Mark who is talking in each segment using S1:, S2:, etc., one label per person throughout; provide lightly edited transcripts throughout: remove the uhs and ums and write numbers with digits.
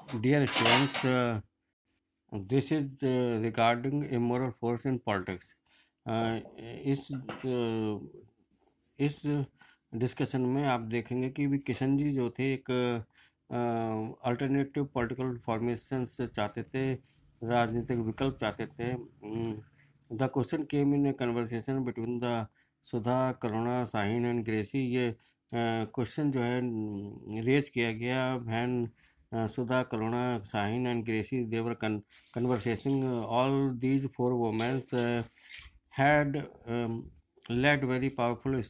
S1: Dear students, this is regarding immoral force in politics. Uh, इस इस discussion में आप देखेंगे कि भी किशन जी जो थे एक अल्टरनेटिव पॉलिटिकल फॉर्मेशंस चाहते थे, राजनीतिक विकल्प चाहते थे। The question came in a conversation between the Sudha, Karuna, Shahin and Gracy. ये क्वेश्चन जो है रेज किया गया वैन Sudha, Karuna, Shahin, and Gracie. They were conversing. All these four women had led very powerful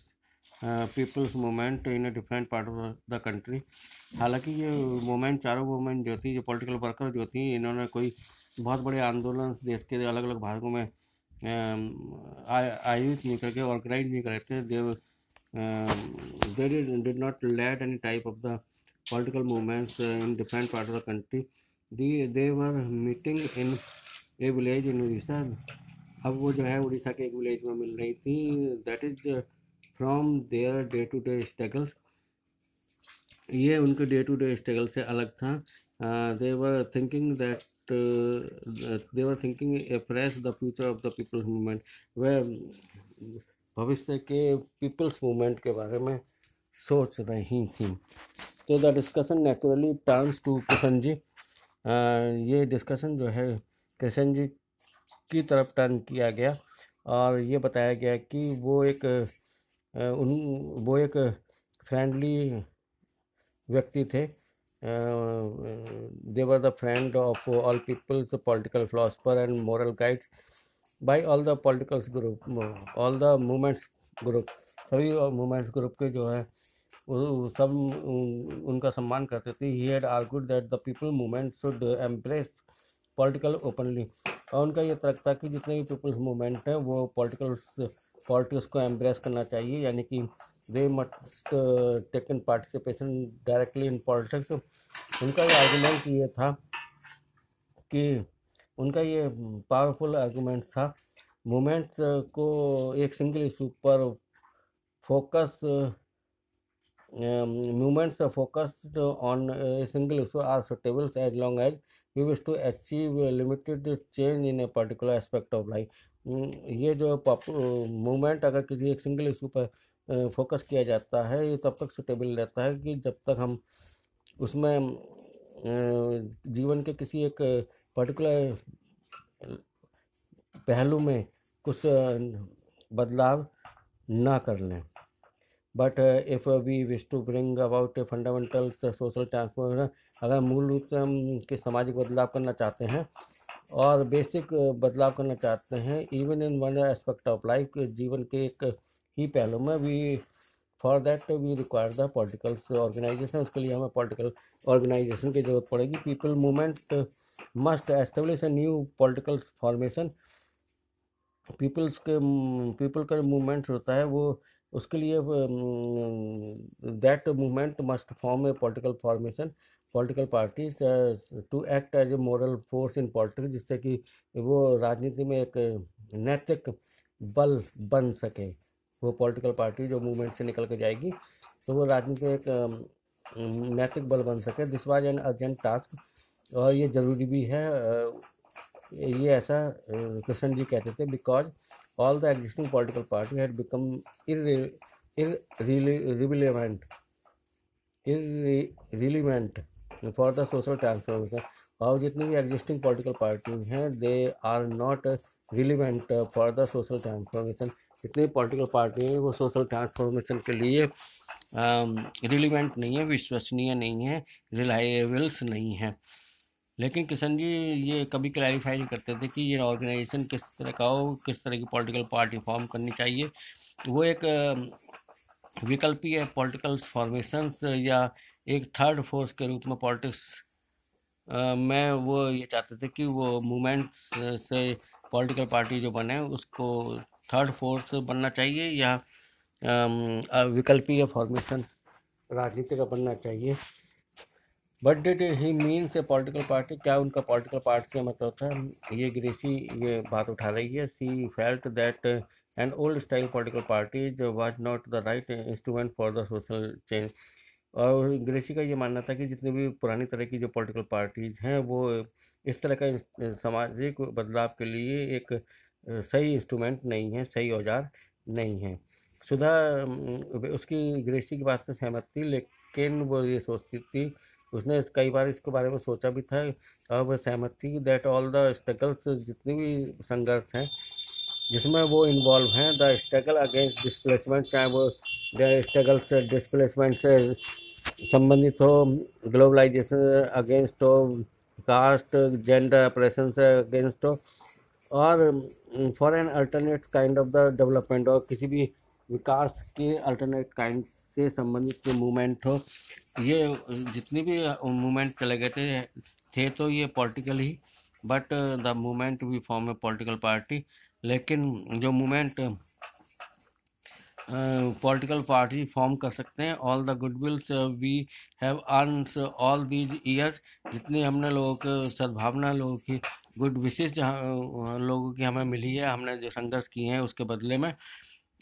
S1: people's movement in a different part of the country. हालांकि ये women, चारों women जो थी, जो पॉलिटिकल वर्कर जो थी, इन्होंने कोई बहुत बड़े आंदोलन देश के अलग अलग भागों में आयोजित नहीं करके, ऑर्गेनाइज नहीं करे थे। They did not lead any type of the political movements in different parts of the country. They were meeting in a village in Odisha. अब वो जो है उड़ीसा के एक विलेज में मिल रही थी। That is from their day to day struggles. ये उनके डे टू डे स्ट्रगल से अलग था। They were thinking afresh the future of the people's movement. वह भविष्य के पीपल्स मूवमेंट के बारे में सोच रही थी। तो the discussion naturally turns to Kishan ji. ये डिस्कशन जो है किशन जी की तरफ टर्न किया गया और ये बताया गया कि वो एक फ्रेंडली व्यक्ति थे। They were the friend of all peoples, political philosopher and moral guides by all the politicals group, all the movements group. सभी मूवमेंट्स ग्रुप के जो है सब उनका सम्मान करते थे। He had argued that the people movement should embrace political openly. और उनका ये तर्क था कि जितने भी पीपल्स मूवमेंट है वो पॉलिटिक्स को एम्ब्रेस करना चाहिए, यानी कि they must taken participation directly in politics. उनका ये आर्गूमेंट ये था कि उनका ये पावरफुल आर्गूमेंट था, मूवमेंट्स को एक सिंगल इशू पर focus, movements focused on a single issue are suitable as long as we wish to achieve limited change in a particular aspect of life. ये जो मूवमेंट अगर किसी एक सिंगल इशू पर फोकस किया जाता है, ये तब तक सुटेबल रहता है कि जब तक हम उसमें जीवन के किसी एक पर्टिकुलर पहलू में कुछ बदलाव ना कर लें। But if we wish to bring about a fundamental social transformation, अगर मूल रूप से हम के सामाजिक बदलाव करना चाहते हैं और बेसिक बदलाव करना चाहते हैं, even in one aspect of life, जीवन के एक ही पहलू में, we for that we require the political organisation. उसके लिए हमें पॉलिटिकल ऑर्गेनाइजेशन की ज़रूरत पड़ेगी। People movement must establish a new political formation. People का मूवमेंट होता है वो, उसके लिए that movement must form a political formation, political parties to act as a moral force in politics, जिससे कि वो राजनीति में एक नैतिक बल बन सके। वो पॉलिटिकल पार्टी जो मूवमेंट से निकल के जाएगी तो वो राजनीति में एक नैतिक बल बन सके। This was an urgent task, और ये ज़रूरी भी है। ये ऐसा कृष्ण जी कहते थे, because all the existing political party had become irrelevant for the social transformation। और जितनी भी एग्जिस्टिंग पॉलिटिकल पार्टीज हैं, they are not relevant for the social transformation. जितनी पॉलिटिकल पार्टी हैं वो सोशल ट्रांसफॉर्मेशन के लिए रिलीवेंट नहीं है, विश्वसनीय नहीं है, रिलायबल्स नहीं है। लेकिन किशन जी ये कभी क्लैरिफाई नहीं करते थे कि ये ऑर्गेनाइजेशन किस तरह का हो, किस तरह की पॉलिटिकल पार्टी फॉर्म करनी चाहिए। वो एक विकल्पीय पॉलिटिकल फॉर्मेशंस या एक थर्ड फोर्स के रूप में पॉलिटिक्स में वो ये चाहते थे कि वो मूवमेंट्स से पॉलिटिकल पार्टी जो बने उसको थर्ड फोर्स बनना चाहिए या विकल्पीय फॉर्मेशन राजनीति का बनना चाहिए। But did he means A political party, क्या उनका पॉलिटिकल पार्टी से मतलब था? ये ग्रेसी ये बात उठा रही है। सी felt that an old style political party was not the right instrument for the social change. और ग्रेसी का ये मानना था कि जितनी भी पुरानी तरह की जो पॉलिटिकल पार्टीज़ हैं वो इस तरह का सामाजिक बदलाव के लिए एक सही इंस्ट्रूमेंट नहीं है, सही औजार नहीं है। सुधा उसकी ग्रेसी की बात से सहमत थी, लेकिन वो ये सोचती थी, उसने कई बार इसके बारे में सोचा भी था और वह सहमत थी दैट ऑल द स्ट्रगल्स, जितने भी संघर्ष हैं जिसमें वो इन्वॉल्व हैं, द स्ट्रगल अगेंस्ट डिस्प्लेसमेंट, चाहे वो द स्ट्रगल से डिस्प्लेसमेंट से संबंधित हो, ग्लोबलाइजेशन अगेंस्ट हो, कास्ट जेंडर ऑपरेशन से अगेंस्ट हो, और for an alternate kind of the development, और किसी भी विकास के अल्टरनेट काइंड से संबंधित जो मूवमेंट हो। ये जितनी भी मूवमेंट चले गए थे तो ये पॉलिटिकल ही, but the movement we form a political party. लेकिन जो मूवमेंट पॉलिटिकल पार्टी फॉर्म कर सकते हैं, all the goodwills we have earns all these years, जितनी हमने लोगों को सद्भावना, लोगों की गुड विशेष जहाँ लोगों की हमें मिली है, हमने जो संघर्ष किए हैं उसके बदले में,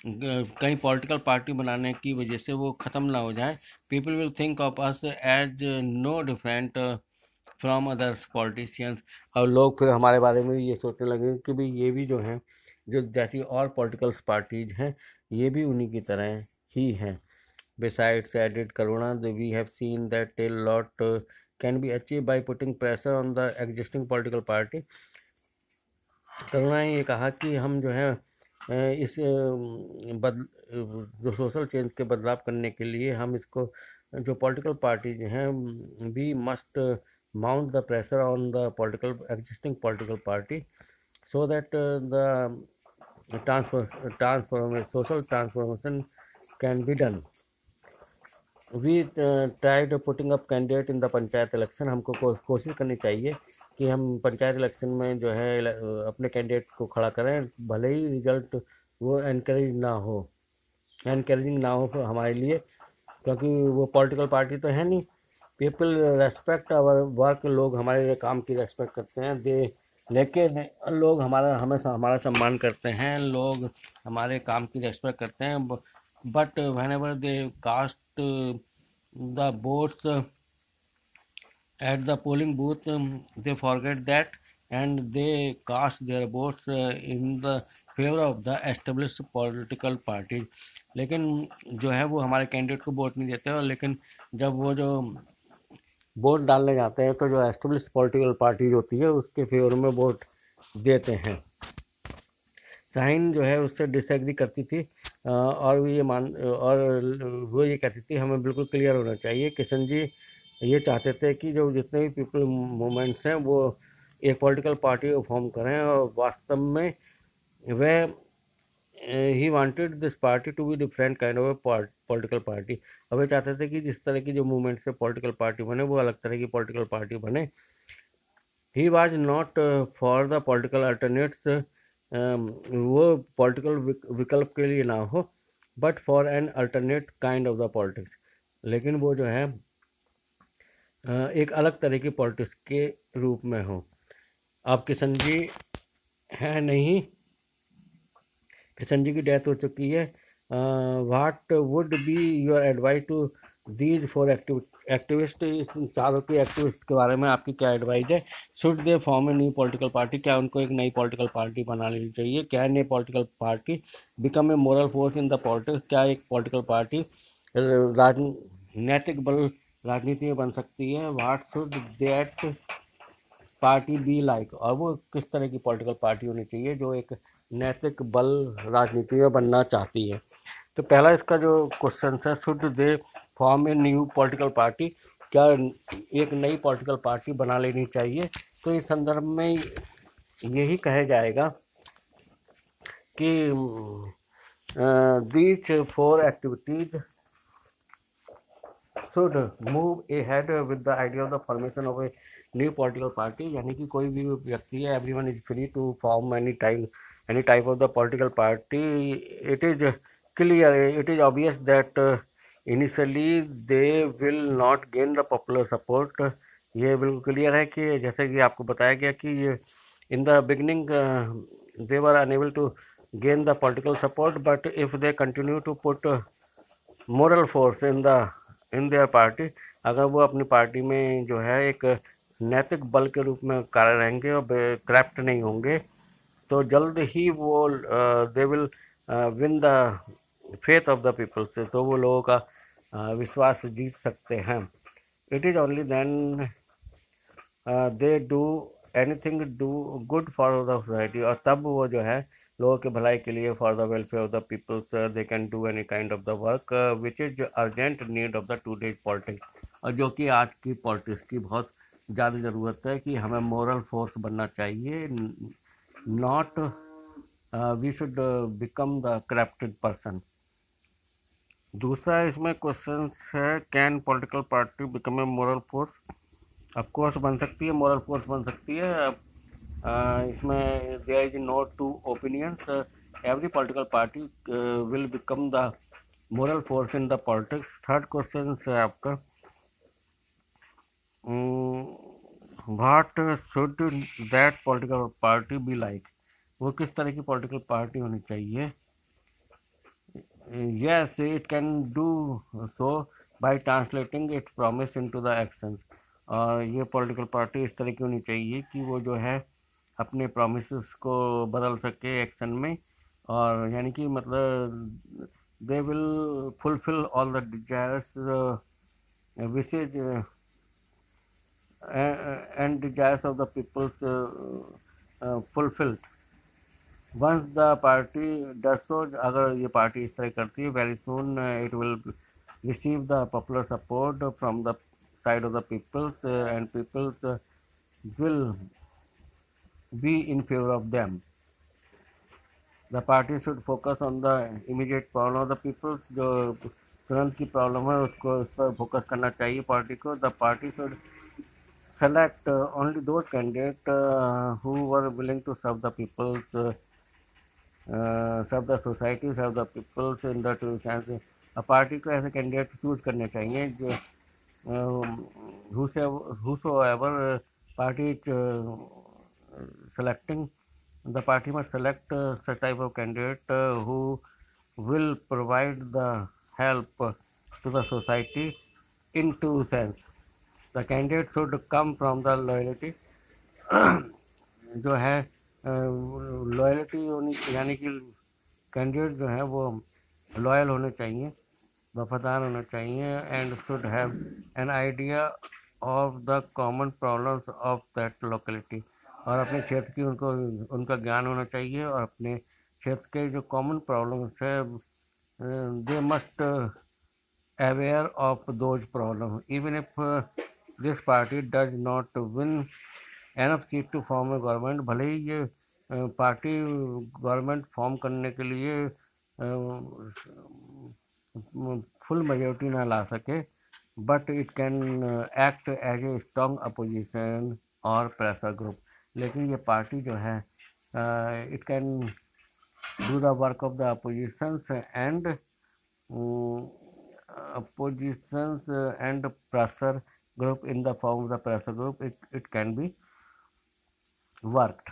S1: कहीं पॉलिटिकल पार्टी बनाने की वजह से वो ख़त्म ना हो जाए। People will think of us as no different from others politicians, और लोग फिर हमारे बारे में भी ये सोचने लगे कि भाई ये भी जो हैं, जो जैसी और पॉलिटिकल पार्टीज हैं, ये भी उन्हीं की तरह ही हैं। Besides added Karuna, we have seen that a lot can be achieve by putting pressure on the existing political party. Karuna ने ये कहा कि हम जो है इस जो सोशल चेंज के बदलाव करने के लिए हम इसको, जो पॉलिटिकल पार्टीज हैं, we must mount the pressure on the existing political party so that the social transformation can be done. We tried putting up candidate in the panchayat election, हमको कोशिश करनी चाहिए कि हम पंचायत इलेक्शन में जो है अपने कैंडिडेट को खड़ा करें, भले ही रिजल्ट वो एनकरेजिंग ना हो हमारे लिए, क्योंकि वो पॉलिटिकल पार्टी तो है नहीं। पीपल रेस्पेक्ट आवर वर्क, लोग हमारे काम की रेस्पेक्ट करते हैं, लेकिन लोग हमारा सम्मान करते हैं, लोग हमारे काम की रेस्पेक्ट करते हैं, but whenever they cast the votes at the polling booth, they forget that and they cast their votes in the favour of the established political parties. लेकिन जो है वो हमारे कैंडिडेट को वोट नहीं देते, और लेकिन जब वो जो वोट डालने जाते हैं तो जो एस्टेब्लिश पॉलिटिकल पार्टी होती है उसके फेवर में वोट देते हैं। शाहीन जो है उससे डिसएग्री करती थी, और वो ये कहती थी हमें बिल्कुल क्लियर होना चाहिए। किशन जी ये चाहते थे कि जो जितने भी पीपल मूवमेंट्स हैं वो एक पॉलिटिकल पार्टी को फॉर्म करें, और वास्तव में वह ही wanted this party to be different kind of political party. अब वे चाहते थे कि जिस तरह की जो मूवमेंट से पॉलिटिकल पार्टी बने वो अलग तरह की पॉलिटिकल पार्टी बने। He was not for the political alternates, वो पॉलिटिकल विकल्प के लिए ना हो, but for an alternate kind of the politics, लेकिन वो जो है एक अलग तरह की पॉलिटिक्स के रूप में हो। अब किशन जी हैं नहीं, किशन जी की डेथ हो चुकी है। What would be your advice to these four activist, इस चारों की एक्टिविस्ट के बारे में आपकी क्या एडवाइस है? Should they form A new political party, क्या उनको एक नई पॉलिटिकल पार्टी बना लेनी चाहिए? क्या नई political party become a moral force in the politics, क्या एक पॉलिटिकल पार्टी नैतिक बल राजनीति में बन सकती है? What should that party be like, और वो किस तरह की पॉलिटिकल पार्टी होनी चाहिए जो एक नैतिक बल राजनीति में बनना चाहती है? तो पहला इसका जो क्वेश्चन है, should they form A new political party, क्या एक नई पॉलिटिकल पार्टी बना लेनी चाहिए? तो इस संदर्भ में यही कहा जाएगा कि these 4 activities should move ahead with the idea of the formation of a new political party, यानी कि कोई भी व्यक्ति है, everyone is free to form any type of the political party. It is clear, it is obvious that initially they will not gain the popular support. ये बिल्कुल clear है कि जैसे कि आपको बताया गया कि in the beginning they were unable to gain the political support, but if they continue to put moral force in the in their party, अगर वो अपनी पार्टी में जो है एक नैतिक बल के रूप में कार्य रहेंगे और करप्ट नहीं होंगे, तो जल्द ही वो they will win the faith of the people से, तो वो लोगों का विश्वास जीत सकते हैं। It is only then they do anything do good for the society, और तब वो जो है लोगों के भलाई के लिए, for the welfare of the peoples, they can do any kind of the work which is urgent need of the today's politics, और जो कि आज की पॉलिटिक्स की बहुत ज़्यादा ज़रूरत है, कि हमें मोरल फोर्स बनना चाहिए, not we should become the corrupted person. दूसरा इसमें क्वेश्चन है, can political party become a moral force? Of course बन सकती है, मोरल फोर्स बन सकती है। इसमें there is no two opinions, every political party will become the moral force in the politics. Third question है आपका, what should that political party be like? वो किस तरह की पॉलिटिकल पार्टी होनी चाहिए? Yes, it can do so by translating its promise into the actions. और ये पॉलिटिकल पार्टी इस तरह की होनी चाहिए कि वो जो है अपने प्रोमिस को बदल सके एक्शन में, और यानी कि मतलब they will fulfil all the desires wishes and desires of the peoples fulfilled. Once the party does so, अगर ये पार्टी इस तरह करती है, very soon it will receive the popular support from the side of the peoples, and peoples will be in favour of them. The party should focus on the immediate problem of the peoples, जो तुरंत की problem है उसको, उस पर focus करना चाहिए party को। The party should select only those candidates who were willing to serve the people's, serve the society, serve the peoples in the true sense। Party को ऐसे कैंडिडेट चूज करने चाहिए जो whosoever party selecting, the party must select such type of candidate who will provide the help to the society in two sense। The candidate should come from the loyalty, जो है loyalty होनी, यानी कि candidate जो है वो loyal होने चाहिए, वफादार होना चाहिए, and should have an idea of the common problems of that locality, और अपने क्षेत्र की उनका ज्ञान होना चाहिए, और अपने क्षेत्र के जो कॉमन प्रॉब्लम्स है they must aware of those problems, even if this party does not win enough seat to form a government। भले ही ये पार्टी गवर्नमेंट फॉर्म करने के लिए फुल मेजोरिटी ना ला सके, but it can act as a strong opposition और pressure group. लेकिन ये पार्टी जो है it can do the work of the oppositions and oppositions and pressure group, in the form of the pressure group it can be worked।